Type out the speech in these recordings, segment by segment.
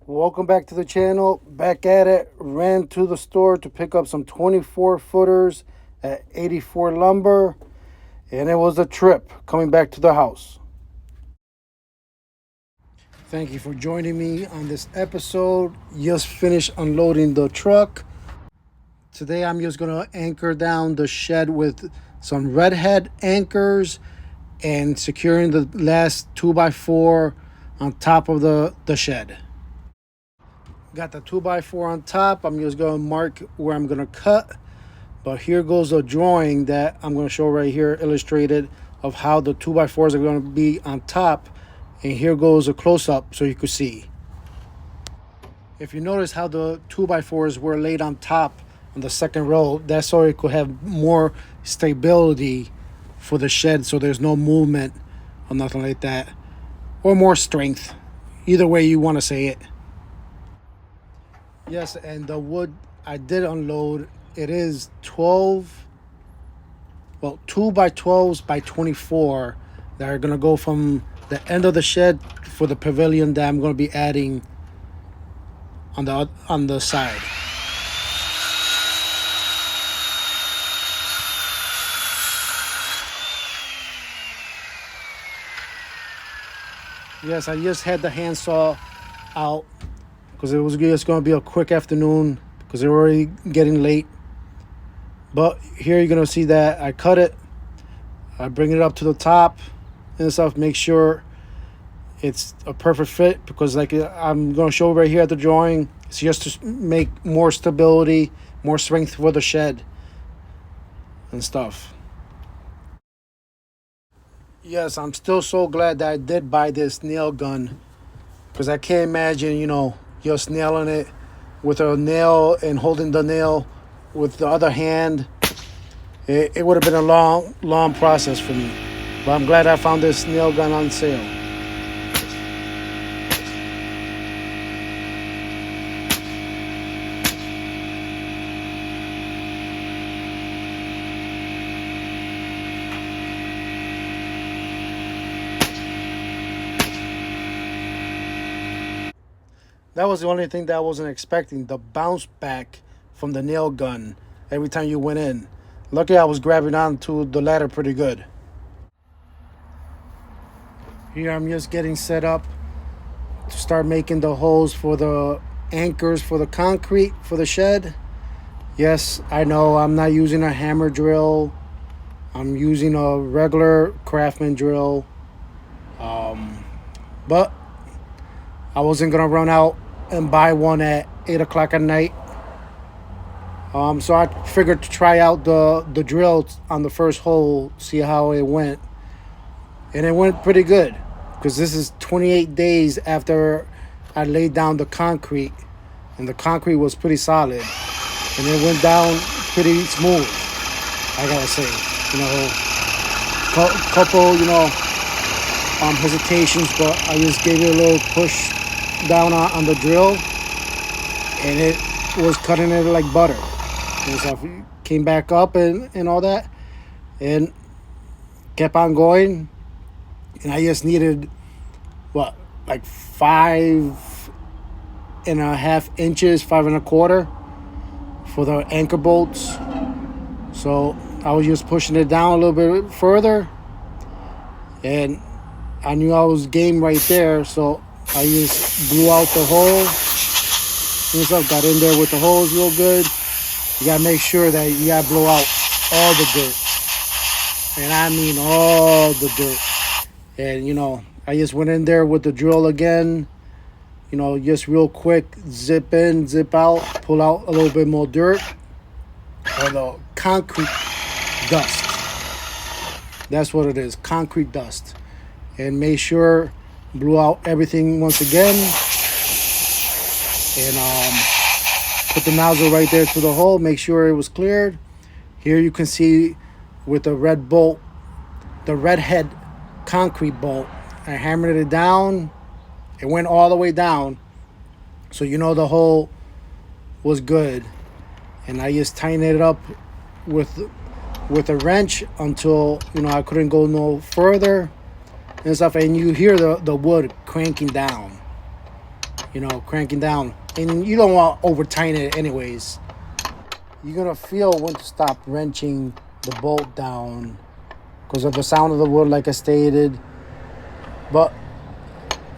Welcome back to the channel. Back at it. Ran to the store to pick up some 24 footers at 84 Lumber, and it was a trip coming back to the house. Thank you for joining me on this episode. Just finished unloading the truck. Today I'm just gonna anchor down the shed with some redhead anchors and securing the last 2x4 on top of the shed. Got the 2x4 on top. I'm just going to mark where I'm going to cut. But here goes a drawing that I'm going to show right here, illustrated, of how the 2x4s are going to be on top. And here goes a close-up so you could see. If you notice how the 2x4s were laid on top on the second row, that's so it could have more stability for the shed, so there's no movement or nothing like that. Or more strength. Either way you want to say it. Yes, and the wood I did unload, it is 2 by 12s by 24 that are going to go from the end of the shed for the pavilion that I'm going to be adding on the side. Yes, I just had the handsaw out because it was just going to be a quick afternoon because they're already getting late. But here you're going to see that I cut it. I bring it up to the top and stuff, make sure it's a perfect fit, because like I'm going to show right here at the drawing, it's just to make more stability, more strength for the shed and stuff. Yes, I'm still so glad that I did buy this nail gun, because I can't imagine, just nailing it with a nail and holding the nail with the other hand. It would have been a long process for me. But I'm glad I found this nail gun on sale. That was the only thing that I wasn't expecting, the bounce back from the nail gun every time you went in. Luckily, I was grabbing onto the ladder pretty good. Here I'm just getting set up to start making the holes for the anchors for the concrete for the shed. Yes, I know I'm not using a hammer drill. I'm using a regular Craftsman drill. But I wasn't going to run out and buy one at 8 o'clock at night. So I figured to try out the drill on the first hole, see how it went. And it went pretty good, because this is 28 days after I laid down the concrete. And the concrete was pretty solid. And it went down pretty smooth, I gotta say. Couple, hesitations, but I just gave it a little push down on the drill, and it was cutting it like butter. And so I came back up and all that, and kept on going. And I just needed 5.5 inches, 5.25 for the anchor bolts. So I was just pushing it down a little bit further, and I knew I was game right there, so I just blew out the hole and stuff, got in there with the hose real good. You gotta make sure that you gotta blow out all the dirt. And I mean all the dirt. And, I just went in there with the drill again, just real quick, zip in, zip out, pull out a little bit more dirt, or the concrete dust. That's what it is, concrete dust. And make sure blew out everything once again, and put the nozzle right there to the hole, make sure it was cleared. Here you can see with the red bolt, the redhead concrete bolt, I hammered it down. It went all the way down, so the hole was good. And I just tightened it up with a wrench until I couldn't go no further and stuff. And you hear the wood cranking down. cranking down. And you don't want to over tighten it anyways. You're going to feel when to stop wrenching the bolt down because of the sound of the wood, like I stated. But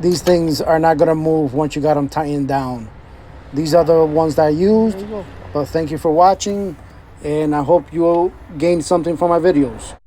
these things are not going to move once you got them tightened down. These are the ones that I used. But thank you for watching, and I hope you will gain something from my videos.